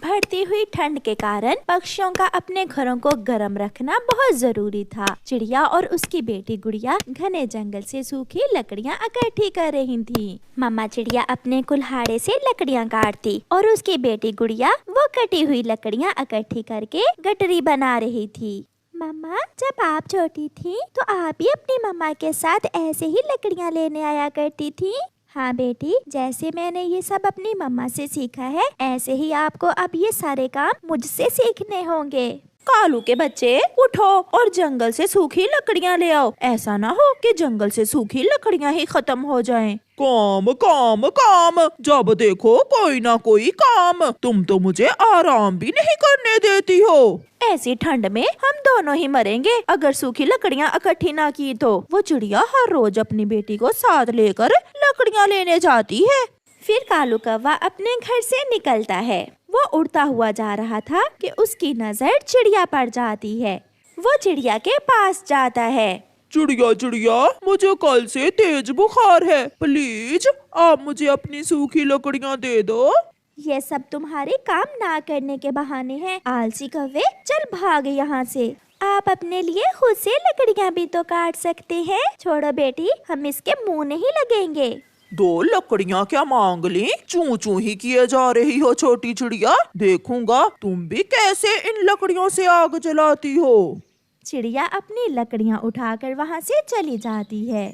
बढ़ती हुई ठंड के कारण पक्षियों का अपने घरों को गर्म रखना बहुत जरूरी था। चिड़िया और उसकी बेटी गुड़िया घने जंगल से सूखी लकड़ियाँ इकट्ठी कर रही थी। मम्मा चिड़िया अपने कुल्हाड़े से लकड़ियाँ काटती और उसकी बेटी गुड़िया वो कटी हुई लकड़ियाँ इकट्ठी करके गठरी बना रही थी। मम्मा, जब आप छोटी थी तो आप भी अपनी मम्मा के साथ ऐसे ही लकड़ियाँ लेने आया करती थी। हाँ बेटी, जैसे मैंने ये सब अपनी मम्मा से सीखा है, ऐसे ही आपको अब ये सारे काम मुझसे सीखने होंगे। कालू के बच्चे, उठो और जंगल से सूखी लकड़ियाँ ले आओ। ऐसा ना हो कि जंगल से सूखी लकड़ियाँ ही खत्म हो जाएं। काम काम काम, जब देखो कोई ना कोई काम। तुम तो मुझे आराम भी नहीं करने देती हो। ऐसी ठंड में हम दोनों ही मरेंगे अगर सूखी लकड़ियाँ इकट्ठी ना की तो। वो चिड़िया हर रोज अपनी बेटी को साथ लेकर लकड़ियाँ लेने जाती है। फिर कालू कौवा अपने घर से निकलता है। वो उड़ता हुआ जा रहा था कि उसकी नजर चिड़िया पर जाती है। वो चिड़िया के पास जाता है। चिड़िया चिड़िया, मुझे कल से तेज बुखार है, प्लीज आप मुझे अपनी सूखी लकड़ियाँ दे दो। ये सब तुम्हारे काम ना करने के बहाने हैं। आलसी कौवे, चल भाग यहाँ से। आप अपने लिए खुद से लकड़ियाँ भी तो काट सकते हैं। छोड़ो बेटी, हम इसके मुंह नहीं लगेंगे। 2 लकड़ियाँ क्या मांग ली? चू चू ही किए जा रही हो छोटी चिड़िया। देखूंगा तुम भी कैसे इन लकड़ियों से आग जलाती हो। चिड़िया अपनी लकड़ियाँ उठाकर वहाँ से चली जाती है।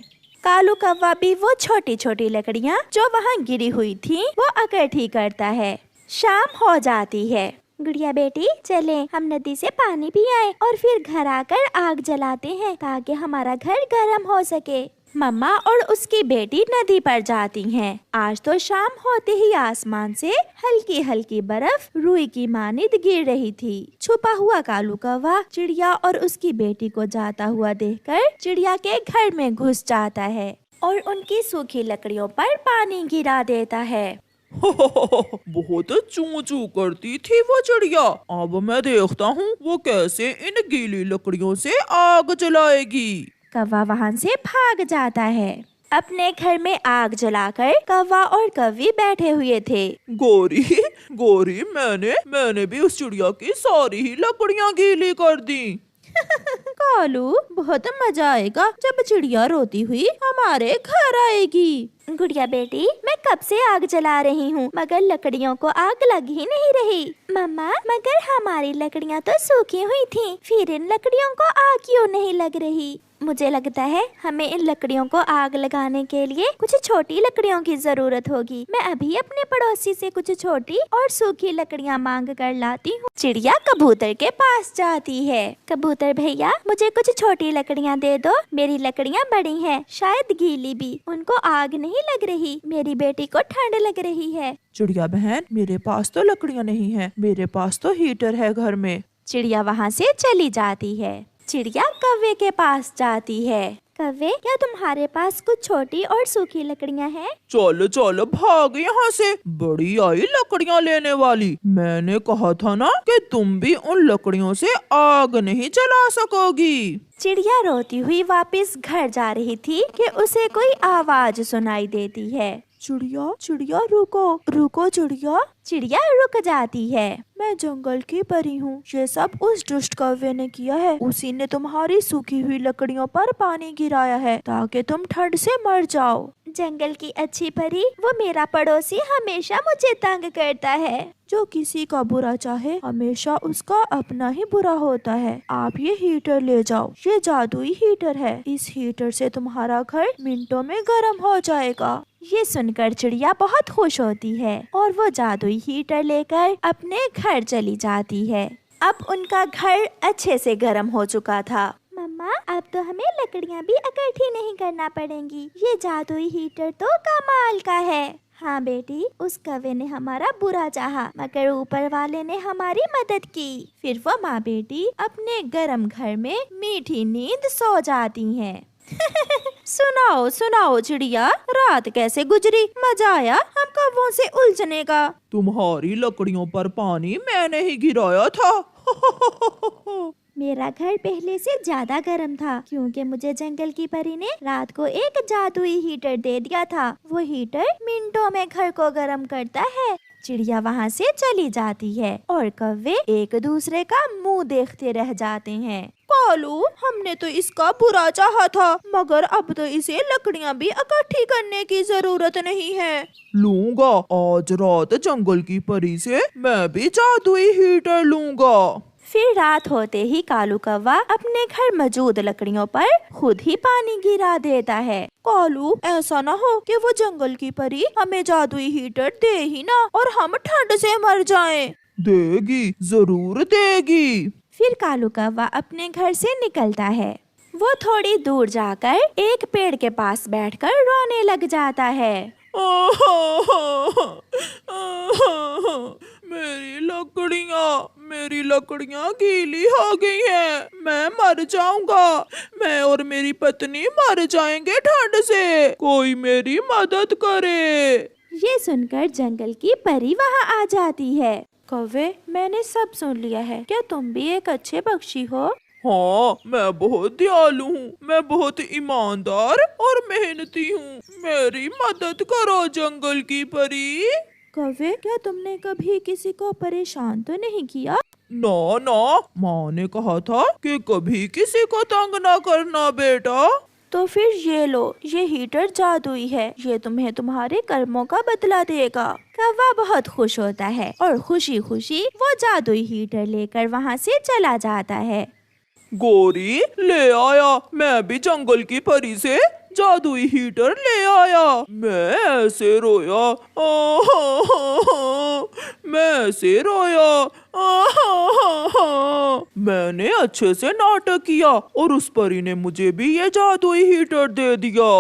कालू कौवा भी वो छोटी छोटी लकड़ियाँ जो वहाँ गिरी हुई थी वो इकट्ठी करता है। शाम हो जाती है। गुड़िया बेटी, चले हम नदी से पानी भी आए और फिर घर आकर आग जलाते हैं ताकि हमारा घर गर्म हो सके। मम्मा और उसकी बेटी नदी पर जाती हैं। आज तो शाम होते ही आसमान से हल्की हल्की बर्फ रुई की मानिंद गिर रही थी। छुपा हुआ कालू कौवा चिड़िया और उसकी बेटी को जाता हुआ देखकर चिड़िया के घर में घुस जाता है और उनकी सूखी लकड़ियों पर पानी गिरा देता है। बहुत चू चू करती थी वो चिड़िया। अब मैं देखता हूँ वो कैसे इन गीली लकड़ियों से आग जलाएगी। कौवा वहाँ से भाग जाता है। अपने घर में आग जलाकर कौवा और कौवी बैठे हुए थे। गोरी गोरी, मैंने भी उस चिड़िया की सारी ही लकड़ियाँ गीली कर दी। कालू, बहुत मजा आएगा जब चिड़िया रोती हुई हमारे घर आएगी। गुड़िया बेटी, मैं कब से आग जला रही हूँ मगर लकड़ियों को आग लग ही नहीं रही। मम्मा, मगर हमारी लकड़ियाँ तो सूखी हुई थी, फिर इन लकड़ियों को आग क्यों नहीं लग रही? मुझे लगता है हमें इन लकड़ियों को आग लगाने के लिए कुछ छोटी लकड़ियों की जरूरत होगी। मैं अभी अपने पड़ोसी से कुछ छोटी और सूखी लकड़ियाँ मांग कर लाती हूँ। चिड़िया कबूतर के पास जाती है। कबूतर भैया, मुझे कुछ छोटी लकड़ियाँ दे दो। मेरी लकड़ियाँ बड़ी हैं, शायद गीली भी, उनको आग नहीं लग रही। मेरी बेटी को ठंड लग रही है। चिड़िया बहन, मेरे पास तो लकड़ियाँ नहीं है, मेरे पास तो हीटर है घर में। चिड़िया वहाँ से चली जाती है। चिड़िया कौवे के पास जाती है। कौवे, क्या तुम्हारे पास कुछ छोटी और सूखी लकड़ियाँ हैं? चल चल भाग यहाँ से, बड़ी आई लकड़ियाँ लेने वाली। मैंने कहा था ना कि तुम भी उन लकड़ियों से आग नहीं जला सकोगी। चिड़िया रोती हुई वापस घर जा रही थी कि उसे कोई आवाज सुनाई देती है। चिड़िया चिड़िया, रुको रुको चिड़िया। चिड़िया रुक जाती है। मैं जंगल की परी हूँ, ये सब उस दुष्ट कौवे ने किया है। उसी ने तुम्हारी सूखी हुई लकड़ियों पर पानी गिराया है ताकि तुम ठंड से मर जाओ। जंगल की अच्छी परी, वो मेरा पड़ोसी हमेशा मुझे तंग करता है। जो किसी का बुरा चाहे हमेशा उसका अपना ही बुरा होता है। आप ये हीटर ले जाओ, ये जादुई हीटर है। इस हीटर से तुम्हारा घर मिनटों में गर्म हो जाएगा। ये सुनकर चिड़िया बहुत खुश होती है और वो जादुई हीटर लेकर अपने घर चली जाती है। अब उनका घर अच्छे से गर्म हो चुका था। मम्मा, अब तो हमें लकड़ियाँ भी इकट्ठी नहीं करना पड़ेंगी। ये जादुई हीटर तो कमाल का है। हाँ बेटी, उस कौवे ने हमारा बुरा चाहा मगर ऊपर वाले ने हमारी मदद की। फिर वो माँ बेटी अपने गर्म घर में मीठी नींद सो जाती हैं। सुनाओ सुनाओ चिड़िया, रात कैसे गुजरी? मजा आया हम कौवों से उलझने का। तुम्हारी लकड़ियों पर पानी मैंने ही गिराया था। मेरा घर पहले से ज्यादा गर्म था क्योंकि मुझे जंगल की परी ने रात को एक जादुई हीटर दे दिया था। वो हीटर मिनटों में घर को गर्म करता है। चिड़िया वहाँ से चली जाती है और कौवे एक दूसरे का मुंह देखते रह जाते हैं। कालू, हमने तो इसका बुरा चाहा था, मगर अब तो इसे लकड़ियाँ भी इकट्ठी करने की जरूरत नहीं है। लूंगा, आज रात जंगल की परी से मैं भी जादुई हीटर लूंगा। फिर रात होते ही कालू कौवा अपने घर मौजूद लकड़ियों पर खुद ही पानी गिरा देता है। कालू, ऐसा ना हो कि वो जंगल की परी हमें जादुई हीटर दे ही ना और हम ठंड से मर जाएं। देगी, जरूर देगी। फिर कालू कौवा अपने घर से निकलता है। वो थोड़ी दूर जाकर एक पेड़ के पास बैठकर रोने लग जाता है। मेरी लकड़ियाँ गीली हो गई हैं। मैं मर जाऊंगा। मैं और मेरी पत्नी मर जाएंगे ठंड से। कोई मेरी मदद करे। ये सुनकर जंगल की परी वहाँ आ जाती है। कौवे, मैंने सब सुन लिया है। क्या तुम भी एक अच्छे पक्षी हो? हाँ, मैं बहुत दयालु हूँ। मैं बहुत ईमानदार और मेहनती हूँ। मेरी मदद करो जंगल की परी। कौवे, क्या तुमने कभी किसी को परेशान तो नहीं किया? ना ना, माँ ने कहा था कि कभी किसी को तंग ना करना बेटा। तो फिर ये लो, ये हीटर जादुई है। ये तुम्हें तुम्हारे कर्मों का बदला देगा। कौवा बहुत खुश होता है और खुशी खुशी वो जादुई हीटर लेकर वहाँ से चला जाता है। गोरी, ले आया। मैं भी जंगल की परी से जादुई हीटर ले आया। मैं ऐसे रोया, मैं ऐसे रोया। मैंने अच्छे से नाटक किया और उस परी ने मुझे भी ये जादुई हीटर दे दिया।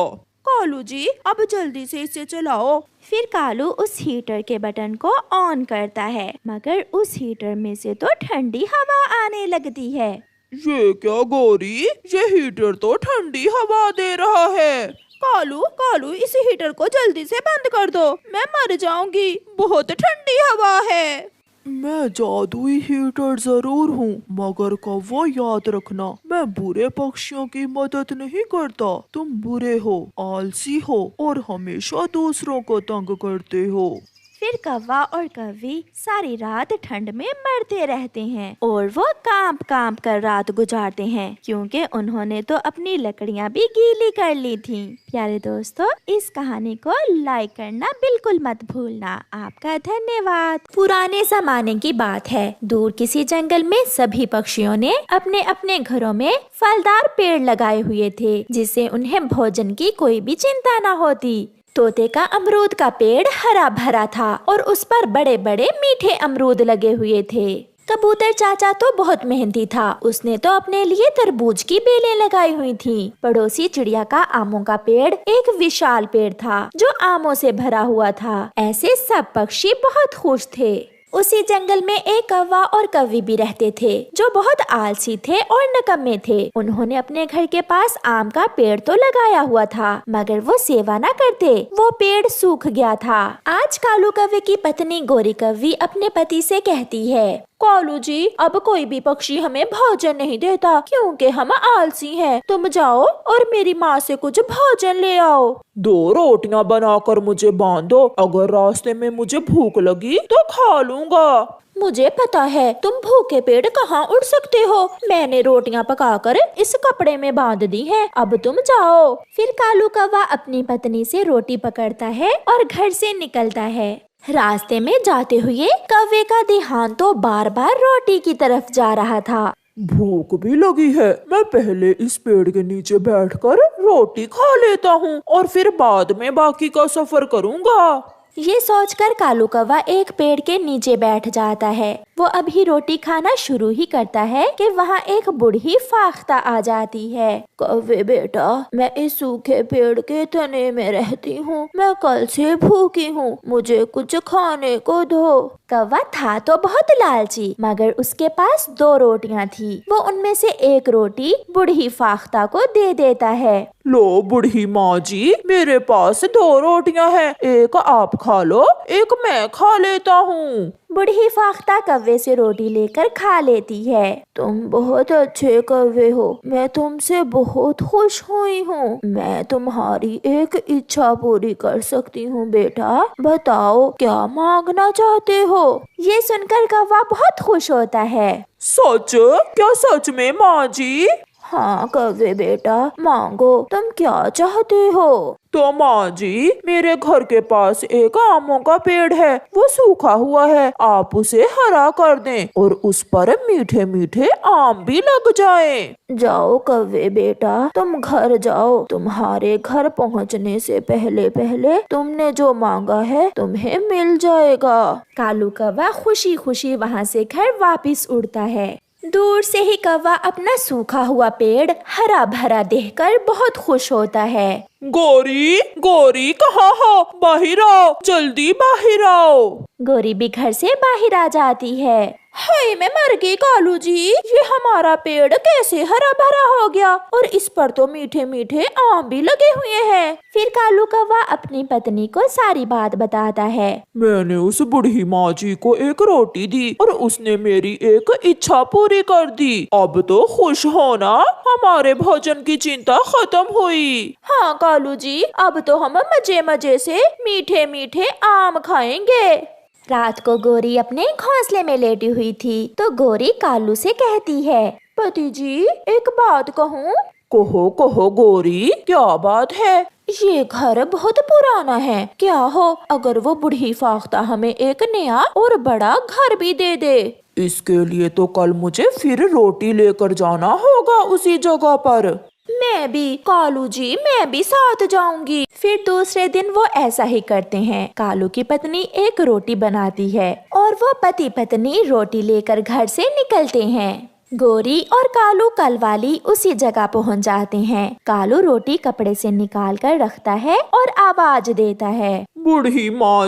कालू जी, अब जल्दी से इसे चलाओ। फिर कालू उस हीटर के बटन को ऑन करता है, मगर उस हीटर में से तो ठंडी हवा आने लगती है। ये क्या गोरी, ये हीटर तो ठंडी हवा दे रहा है। कालू, इस हीटर को जल्दी से बंद कर दो। मैं मर जाऊंगी, बहुत ठंडी हवा है। मैं जादुई हीटर जरूर हूँ, मगर कौवा याद रखना, मैं बुरे पक्षियों की मदद नहीं करता। तुम बुरे हो, आलसी हो और हमेशा दूसरों को तंग करते हो। फिर कौवा और कौवी सारी रात ठंड में मरते रहते हैं और वो कांप कांप कर रात गुजारते हैं, क्योंकि उन्होंने तो अपनी लकड़ियाँ भी गीली कर ली थीं। प्यारे दोस्तों, इस कहानी को लाइक करना बिल्कुल मत भूलना। आपका धन्यवाद। पुराने जमाने की बात है, दूर किसी जंगल में सभी पक्षियों ने अपने अपने घरों में फलदार पेड़ लगाए हुए थे, जिससे उन्हें भोजन की कोई भी चिंता न होती। तोते का अमरूद का पेड़ हरा भरा था और उस पर बड़े बड़े मीठे अमरूद लगे हुए थे। कबूतर चाचा तो बहुत मेहनती था, उसने तो अपने लिए तरबूज की बेलें लगाई हुई थीं। पड़ोसी चिड़िया का आमों का पेड़ एक विशाल पेड़ था जो आमों से भरा हुआ था। ऐसे सब पक्षी बहुत खुश थे। उसी जंगल में एक कौवा और कौवी भी रहते थे, जो बहुत आलसी थे और नकम्मे थे। उन्होंने अपने घर के पास आम का पेड़ तो लगाया हुआ था, मगर वो सेवा न करते। वो पेड़ सूख गया था। आज कालू कौवे की पत्नी गोरी कौवी अपने पति से कहती है, कालू जी, अब कोई भी पक्षी हमें भोजन नहीं देता, क्योंकि हम आलसी हैं। तुम जाओ और मेरी माँ से कुछ भोजन ले आओ। 2 रोटियां बनाकर मुझे बांधो, अगर रास्ते में मुझे भूख लगी तो खा लूंगा। मुझे पता है तुम भूखे पेड़ कहाँ उड़ सकते हो। मैंने रोटियां पकाकर इस कपड़े में बांध दी हैं, अब तुम जाओ। फिर कालू कौवा अपनी पत्नी से रोटी पकड़ता है और घर से निकलता है। रास्ते में जाते हुए कौवे का ध्यान तो बार बार रोटी की तरफ जा रहा था। भूख भी लगी है, मैं पहले इस पेड़ के नीचे बैठकर रोटी खा लेता हूँ और फिर बाद में बाकी का सफर करूँगा। ये सोचकर कालू कौवा एक पेड़ के नीचे बैठ जाता है। वो अभी रोटी खाना शुरू ही करता है कि वहाँ एक बूढ़ी फाख्ता आ जाती है। कौवे बेटा, मैं इस सूखे पेड़ के तने में रहती हूँ। मैं कल से भूखी हूँ, मुझे कुछ खाने को दो। कौवा था तो बहुत लालची, मगर उसके पास 2 रोटियाँ थी। वो उनमें से एक रोटी बूढ़ी फाख्ता को दे देता है। लो बूढ़ी माँ जी, मेरे पास 2 रोटियां हैं, एक आप खा लो, एक मैं खा लेता हूँ। बूढ़ी फाख्ता कव्वे से रोटी लेकर खा लेती है। तुम बहुत अच्छे कव्वे हो, मैं तुमसे बहुत खुश हुई हूँ। मैं तुम्हारी एक इच्छा पूरी कर सकती हूँ बेटा, बताओ क्या मांगना चाहते हो। ये सुनकर कौवा बहुत खुश होता है। सच? क्या सच में माँ जी? हाँ कव्वे बेटा, मांगो, तुम क्या चाहते हो। तो माँ जी, मेरे घर के पास एक आमों का पेड़ है, वो सूखा हुआ है, आप उसे हरा कर दें और उस पर मीठे मीठे आम भी लग जाएं। जाओ कव्वे बेटा, तुम घर जाओ। तुम्हारे घर पहुँचने से पहले पहले तुमने जो मांगा है तुम्हें मिल जाएगा। कालू कौवा खुशी खुशी वहाँ से घर वापिस उड़ता है। दूर से ही कौवा अपना सूखा हुआ पेड़ हरा भरा देखकर बहुत खुश होता है। गोरी, गोरी कहाँ हो? बाहर आओ, जल्दी बाहर आओ। गोरी भी घर से बाहर आ जाती है। हाय मैं मर गई कालू जी, ये हमारा पेड़ कैसे हरा भरा हो गया और इस पर तो मीठे मीठे आम भी लगे हुए हैं। फिर कालू कौवा अपनी पत्नी को सारी बात बताता है। मैंने उस बूढ़ी माँ जी को एक रोटी दी और उसने मेरी एक इच्छा पूरी कर दी। अब तो खुश होना, हमारे भोजन की चिंता खत्म हुई। हाँ कालू जी, अब तो हम मजे मजे से मीठे मीठे आम खाएंगे। रात को गोरी अपने घोंसले में लेटी हुई थी तो गोरी कालू से कहती है, पति जी एक बात कहूँ। कहो कहो गोरी, क्या बात है? ये घर बहुत पुराना है, क्या हो अगर वो बूढ़ी फाख्ता हमें एक नया और बड़ा घर भी दे दे। इसके लिए तो कल मुझे फिर रोटी लेकर जाना होगा उसी जगह पर। मैं भी कालू जी, मैं भी साथ जाऊंगी। फिर दूसरे दिन वो ऐसा ही करते हैं। कालू की पत्नी एक रोटी बनाती है और वो पति पत्नी रोटी लेकर घर से निकलते हैं। गोरी और कालू कल वाली उसी जगह पहुंच जाते हैं। कालू रोटी कपड़े से निकाल कर रखता है और आवाज देता है, बूढ़ी माँ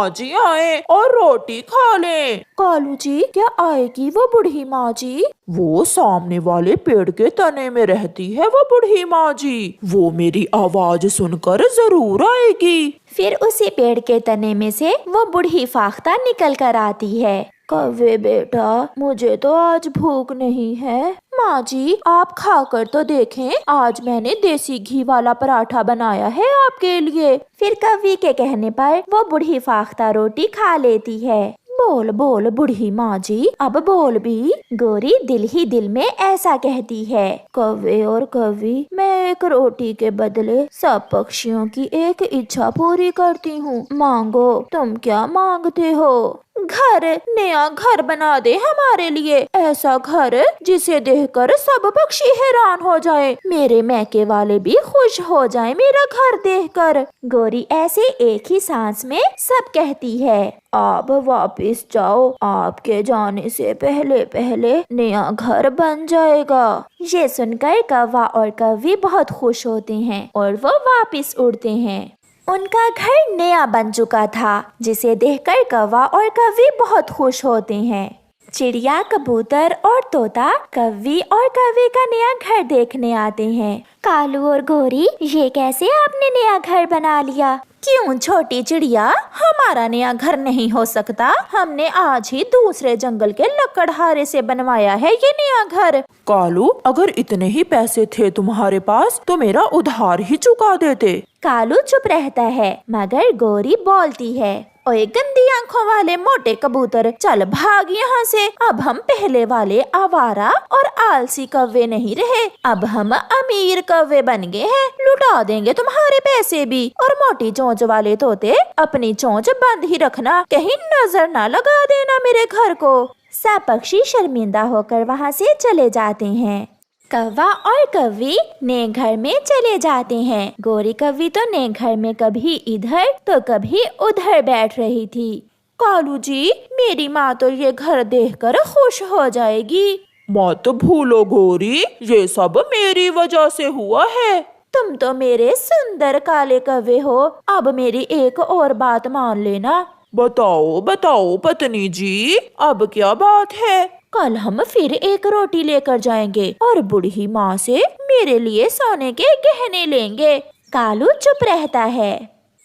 जी आए और रोटी खा लें। कालू जी क्या आएगी वो बूढ़ी माँ जी? वो सामने वाले पेड़ के तने में रहती है वो बूढ़ी माँ जी, वो मेरी आवाज सुनकर जरूर आएगी। फिर उसी पेड़ के तने में से वो बूढ़ी फाख्ता निकल कर आती है। कव्वे बेटा, मुझे तो आज भूख नहीं है। माँ जी आप खाकर तो देखें, आज मैंने देसी घी वाला पराठा बनाया है आपके लिए। फिर कव्वे के कहने पर वो बूढ़ी फाख्ता रोटी खा लेती है। बोल बोल बूढ़ी माँ जी, अब बोल भी। गोरी दिल ही दिल में ऐसा कहती है, कव्वे और कव्वी, मैं एक रोटी के बदले सब पक्षियों की एक इच्छा पूरी करती हूँ। मांगो, तुम क्या मांगते हो? घर, नया घर बना दे हमारे लिए, ऐसा घर जिसे देखकर सब पक्षी हैरान हो जाए, मेरे मैके वाले भी खुश हो जाए मेरा घर देखकर। गोरी ऐसे एक ही सांस में सब कहती है। आप वापिस जाओ, आपके जाने से पहले पहले नया घर बन जाएगा। ये सुनकर कौवा और कव्वी बहुत खुश होते हैं और वो वापिस उड़ते हैं। उनका घर नया बन चुका था, जिसे देखकर कौवा और कव्वी बहुत खुश होते हैं। चिड़िया, कबूतर और तोता कव्वी और कव्वी का नया घर देखने आते हैं। कालू और गोरी, ये कैसे आपने नया घर बना लिया? क्यों छोटी चिड़िया, हमारा नया घर नहीं हो सकता? हमने आज ही दूसरे जंगल के लकड़हारे से बनवाया है ये नया घर। कालू, अगर इतने ही पैसे थे तुम्हारे पास तो मेरा उधार ही चुका देते। कालू चुप रहता है, मगर गोरी बोलती है, ओए गंदी आंखों वाले मोटे कबूतर, चल भाग यहाँ से। अब हम पहले वाले आवारा और आलसी कौवे नहीं रहे, अब हम अमीर कौवे बन गए हैं। लुटा देंगे तुम्हारे पैसे भी। और मोटी चोंच वाले तोते, अपनी चोंच बंद ही रखना, कहीं नजर ना लगा देना मेरे घर को। सब पक्षी शर्मिंदा होकर वहाँ से चले जाते हैं। कौवा और कव्वी नए घर में चले जाते हैं। गोरी कव्वी तो नए घर में कभी इधर तो कभी उधर बैठ रही थी। कालू जी, मेरी माँ तो ये घर देखकर खुश हो जाएगी। मत भूलो गोरी, ये सब मेरी वजह से हुआ है। तुम तो मेरे सुंदर काले कौवे हो, अब मेरी एक और बात मान लेना। बताओ बताओ पत्नी जी, अब क्या बात है? कल हम फिर एक रोटी लेकर जाएंगे और बूढ़ी माँ से मेरे लिए सोने के गहने लेंगे। कालू चुप रहता है।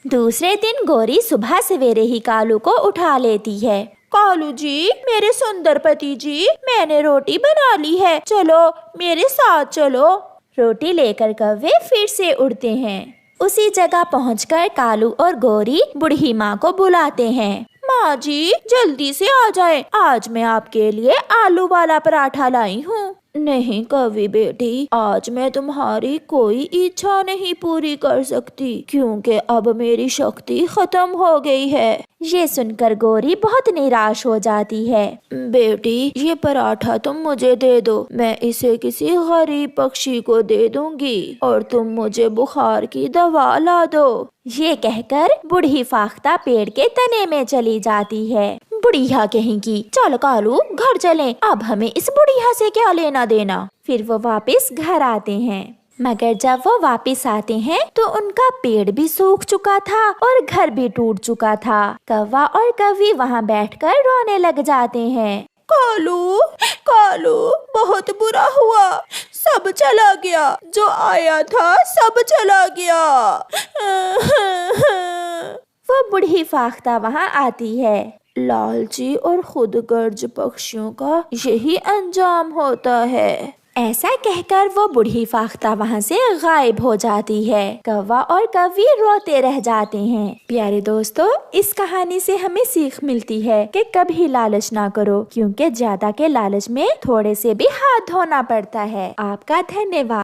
दूसरे दिन गोरी सुबह सवेरे ही कालू को उठा लेती है। कालू जी, मेरे सुंदर पति जी, मैंने रोटी बना ली है, चलो मेरे साथ चलो। रोटी लेकर कौवे फिर से उड़ते हैं। उसी जगह पहुंचकर कालू और गोरी बूढ़ी माँ को बुलाते हैं। माँ जी, जल्दी से आ जाए, आज मैं आपके लिए आलू वाला पराठा लाई हूँ। नहीं कवि बेटी, आज मैं तुम्हारी कोई इच्छा नहीं पूरी कर सकती, क्योंकि अब मेरी शक्ति खत्म हो गई है। ये सुनकर गोरी बहुत निराश हो जाती है। बेटी, ये पराठा तुम मुझे दे दो, मैं इसे किसी गरीब पक्षी को दे दूंगी, और तुम मुझे बुखार की दवा ला दो। ये कहकर बूढ़ी फाख्ता पेड़ के तने में चली जाती है। बुढ़िया कहेंगी, चल कालू घर चलें, अब हमें इस बुढ़िया से क्या लेना देना। फिर वो वापस घर आते हैं, मगर जब वो वापस आते हैं तो उनका पेड़ भी सूख चुका था और घर भी टूट चुका था। कौवा और कौवी वहाँ बैठकर रोने लग जाते हैं। कालू, कालू, बहुत बुरा हुआ, सब चला गया, जो आया था सब चला गया। वो बूढ़ी फाख्ता वहाँ आती है। लालची और खुदगर्ज पक्षियों का यही अंजाम होता है। ऐसा कहकर वो बूढ़ी फाख्ता वहाँ से गायब हो जाती है। कौवा और कौवी रोते रह जाते हैं। प्यारे दोस्तों, इस कहानी से हमें सीख मिलती है कि कभी लालच ना करो, क्योंकि ज्यादा के लालच में थोड़े से भी हाथ धोना पड़ता है। आपका धन्यवाद।